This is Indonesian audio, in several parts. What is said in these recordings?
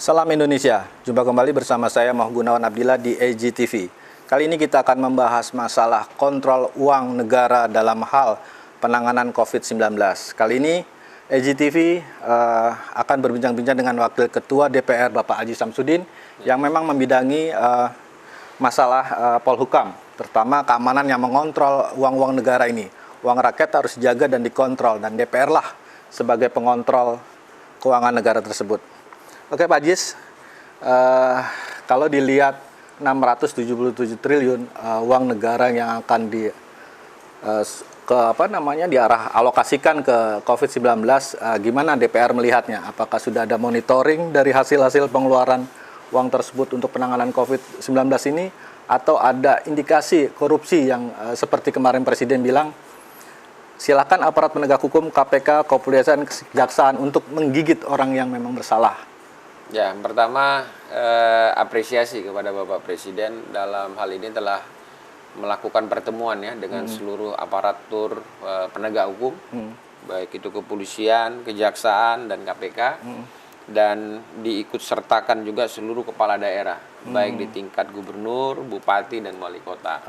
Salam Indonesia, jumpa kembali bersama saya Moh Gunawan Abdillah di AGTV. Kali ini kita akan membahas masalah kontrol uang negara dalam hal penanganan COVID-19. Kali ini AGTV akan berbincang-bincang dengan Wakil Ketua DPR Bapak Aji Samsudin yang memang membidangi masalah Polhukam, terutama keamanan yang mengontrol uang-uang negara ini. Uang rakyat harus dijaga dan dikontrol, dan DPR lah sebagai pengontrol keuangan negara tersebut. Oke Pak Ajis, kalau dilihat 677 triliun uang negara yang akan diarah alokasikan ke COVID-19, gimana DPR melihatnya? Apakah sudah ada monitoring dari hasil-hasil pengeluaran uang tersebut untuk penanganan COVID-19 ini, atau ada indikasi korupsi yang seperti kemarin Presiden bilang, silakan aparat penegak hukum, KPK, kepolisian, kejaksaan untuk menggigit orang yang memang bersalah? Ya, pertama apresiasi kepada Bapak Presiden dalam hal ini telah melakukan pertemuan ya dengan seluruh aparatur penegak hukum, baik itu kepolisian, kejaksaan, dan KPK, dan diikut sertakan juga seluruh kepala daerah, baik di tingkat gubernur, bupati, dan wali kota.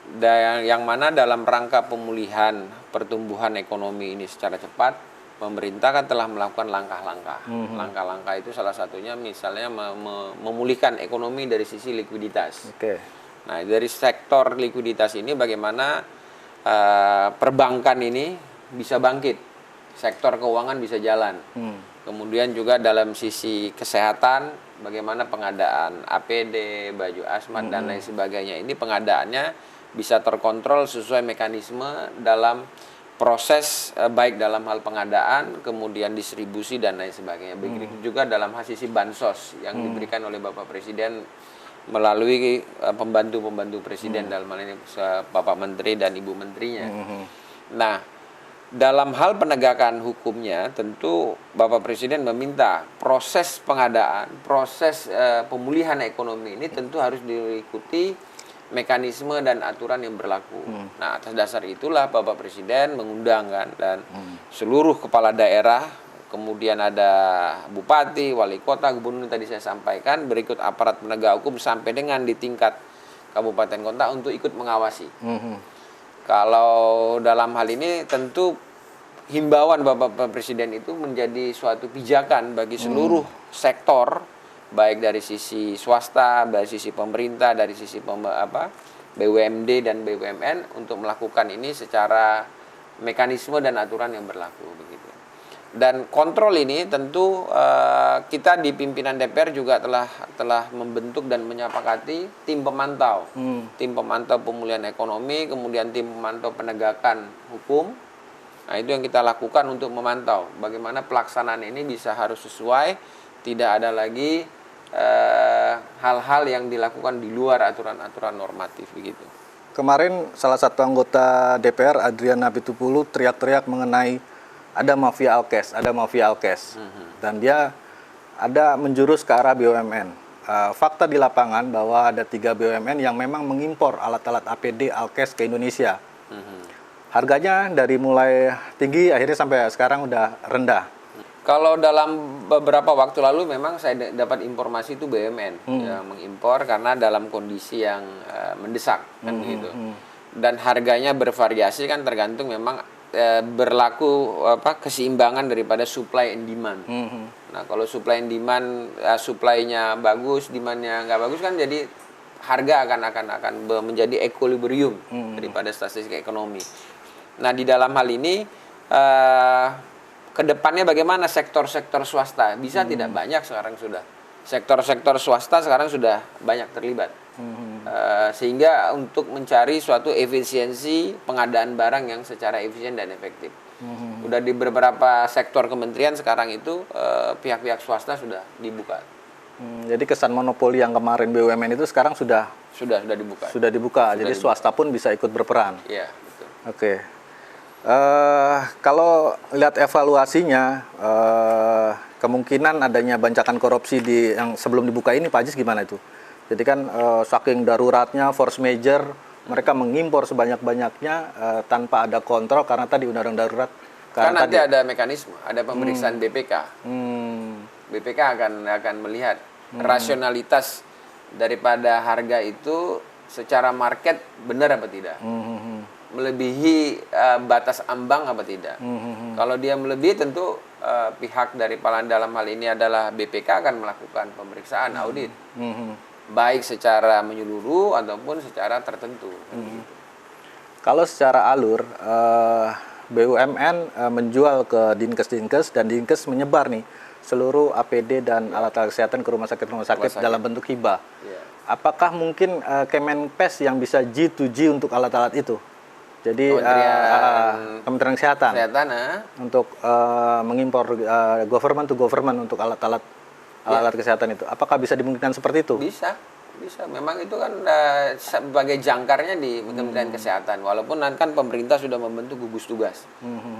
Dan yang mana dalam rangka pemulihan pertumbuhan ekonomi ini secara cepat, pemerintah kan telah melakukan langkah-langkah. Langkah-langkah itu salah satunya misalnya memulihkan ekonomi dari sisi likuiditas. Nah, dari sektor likuiditas ini bagaimana perbankan ini bisa bangkit, sektor keuangan bisa jalan. Kemudian juga dalam sisi kesehatan, bagaimana pengadaan APD, baju asmat, dan lain sebagainya. Ini pengadaannya bisa terkontrol sesuai mekanisme dalam proses, baik dalam hal pengadaan, kemudian distribusi, dan lain sebagainya. Begitu juga dalam sisi bansos yang diberikan oleh Bapak Presiden melalui pembantu-pembantu Presiden, dalam hal ini Bapak Menteri dan Ibu Menterinya. Nah, dalam hal penegakan hukumnya, tentu Bapak Presiden meminta proses pengadaan, proses pemulihan ekonomi ini tentu harus diikuti mekanisme dan aturan yang berlaku. Nah, atas dasar itulah Bapak Presiden mengundang dan seluruh kepala daerah, kemudian ada bupati, wali kota, gubernur tadi saya sampaikan, berikut aparat penegak hukum sampai dengan di tingkat kabupaten kota untuk ikut mengawasi. Kalau dalam hal ini tentu himbauan Bapak Presiden itu menjadi suatu pijakan bagi seluruh sektor, baik dari sisi swasta, dari sisi pemerintah, dari sisi BUMD dan BUMN, untuk melakukan ini secara mekanisme dan aturan yang berlaku begitu. Dan kontrol ini tentu kita di pimpinan DPR juga telah membentuk dan menyepakati tim pemantau, tim pemantau pemulihan ekonomi, kemudian tim pemantau penegakan hukum. Nah, itu yang kita lakukan untuk memantau bagaimana pelaksanaan ini bisa harus sesuai, tidak ada lagi hal-hal yang dilakukan di luar aturan-aturan normatif begitu. Kemarin salah satu anggota DPR, Adriana Pitupulu, teriak-teriak mengenai ada mafia alkes, dan dia ada menjurus ke arah BUMN. Fakta di lapangan bahwa ada 3 BUMN yang memang mengimpor alat-alat APD alkes ke Indonesia. Harganya dari mulai tinggi akhirnya sampai sekarang udah rendah. Kalau dalam beberapa waktu lalu memang saya dapat informasi itu BUMN yang mengimpor karena dalam kondisi yang mendesak kan gitu. Dan harganya bervariasi kan, tergantung memang berlaku keseimbangan daripada supply and demand. Nah, kalau supply and demand, supply-nya bagus, demand-nya nggak bagus kan, jadi harga akan menjadi equilibrium daripada statistik ekonomi. Nah, di dalam hal ini kedepannya bagaimana sektor-sektor swasta bisa tidak banyak sekarang sudah sektor-sektor swasta sekarang sudah banyak terlibat, sehingga untuk mencari suatu efisiensi pengadaan barang yang secara efisien dan efektif. Udah di beberapa sektor kementerian sekarang itu pihak-pihak swasta sudah dibuka. Jadi kesan monopoli yang kemarin BUMN itu sekarang sudah dibuka. Sudah dibuka. Jadi swasta pun bisa ikut berperan. Iya, betul. Oke. Kalau lihat evaluasinya, kemungkinan adanya bancakan korupsi yang sebelum dibuka ini, Pak Ajis, gimana itu? Jadi kan saking daruratnya force major, mereka mengimpor sebanyak-banyaknya tanpa ada kontrol karena tadi undang-undang darurat. Kan nanti ada mekanisme, ada pemeriksaan BPK. BPK akan melihat rasionalitas daripada harga itu secara market benar apa tidak, melebihi batas ambang apa tidak. Kalau dia melebihi, tentu pihak dari dalam hal ini adalah BPK akan melakukan pemeriksaan audit, baik secara menyeluruh ataupun secara tertentu. Kalau secara alur, BUMN menjual ke Dinkes dan Dinkes menyebar nih seluruh APD dan alat-alat kesehatan ke rumah sakit dalam bentuk hibah. Yeah. Apakah mungkin Kemenkes yang bisa G2G untuk alat-alat itu? Jadi Kementerian Kesehatan untuk mengimpor government to government untuk alat-alat kesehatan itu. Apakah bisa dimungkinkan seperti itu? Bisa. Memang itu kan sebagai jangkarnya di Kementerian Kesehatan. Walaupun nanti kan pemerintah sudah membentuk gugus tugas.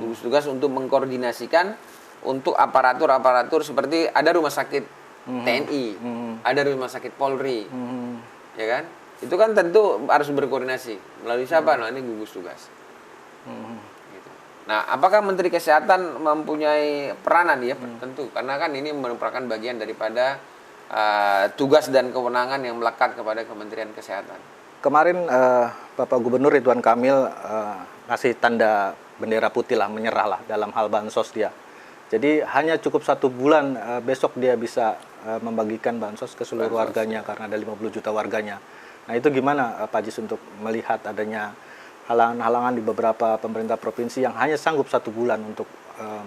Gugus tugas untuk mengkoordinasikan untuk aparatur seperti ada rumah sakit TNI, ada rumah sakit Polri, ya kan? Itu kan tentu harus berkoordinasi melalui siapa? Nah, ini gugus tugas. Gitu. Nah, apakah Menteri Kesehatan mempunyai peranan? Ya, tentu, karena kan ini merupakan bagian daripada tugas dan kewenangan yang melekat kepada Kementerian Kesehatan. Kemarin Bapak Gubernur Ridwan Kamil ngasih tanda bendera putih lah, menyerah lah dalam hal bansos dia. Jadi hanya cukup 1 bulan besok dia bisa membagikan bansos ke seluruh warganya karena ada 50 juta warganya. Nah itu gimana Pak Jis untuk melihat adanya halangan-halangan di beberapa pemerintah provinsi yang hanya sanggup 1 bulan untuk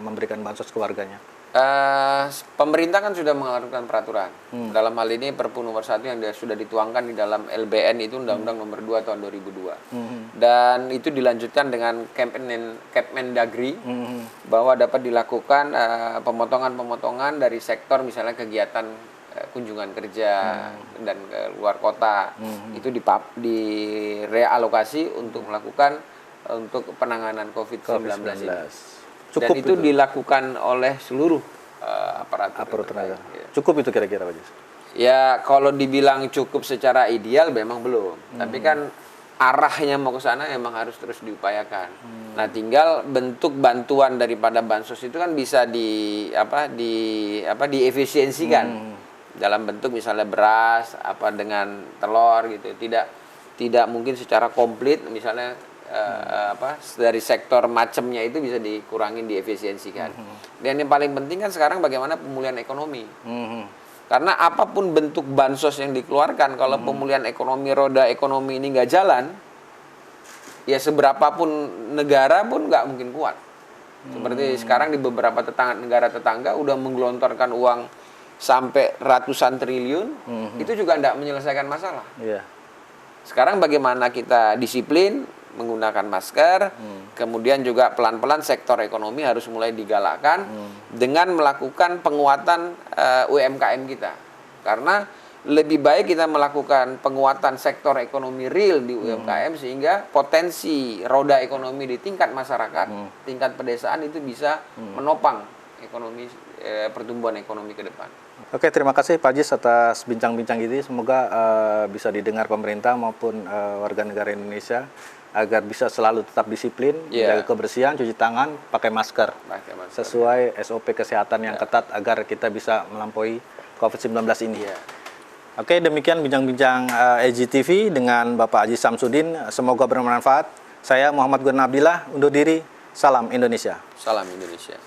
memberikan bansos ke warganya? Pemerintah kan sudah mengeluarkan peraturan. Dalam hal ini Perpu nomor 1 yang sudah dituangkan di dalam LBN itu Undang-Undang nomor 2 tahun 2002. Dan itu dilanjutkan dengan Kemendagri bahwa dapat dilakukan pemotongan-pemotongan dari sektor misalnya kegiatan kunjungan kerja dan ke luar kota. Itu direalokasi untuk melakukan untuk penanganan COVID-19 ini. Dan itu dilakukan oleh seluruh aparatur tenaga. Cukup itu kira-kira Pak Jis? Ya kalau dibilang cukup secara ideal memang belum. Tapi kan arahnya mau ke sana memang harus terus diupayakan. Nah tinggal bentuk bantuan daripada bansos itu kan bisa diefisiensikan dalam bentuk misalnya beras dengan telur gitu. Tidak mungkin secara komplit misalnya dari sektor macamnya itu bisa dikurangin, diefisiensikan. Dan yang paling penting kan sekarang bagaimana pemulihan ekonomi. Karena apapun bentuk bansos yang dikeluarkan, kalau pemulihan ekonomi, roda ekonomi ini nggak jalan, ya seberapapun negara pun nggak mungkin kuat. Seperti sekarang di beberapa negara tetangga udah menggelontorkan uang sampai ratusan triliun, itu juga nggak menyelesaikan masalah. Sekarang bagaimana kita disiplin, menggunakan masker, kemudian juga pelan-pelan sektor ekonomi harus mulai digalakkan dengan melakukan penguatan UMKM kita. Karena lebih baik kita melakukan penguatan sektor ekonomi real di UMKM sehingga potensi roda ekonomi di tingkat masyarakat, tingkat pedesaan itu bisa menopang ekonomi pertumbuhan ekonomi ke depan. Oke, terima kasih Pak Jis atas bincang-bincang ini. Semoga bisa didengar pemerintah maupun warga negara Indonesia agar bisa selalu tetap disiplin, jaga kebersihan, cuci tangan, pakai masker. Sesuai SOP kesehatan yang ketat agar kita bisa melampaui COVID-19 ini. Oke, demikian bincang-bincang EGTV dengan Bapak Haji Samsudin. Semoga bermanfaat. Saya Muhammad Guna Abdillah undur diri. Salam Indonesia. Salam Indonesia.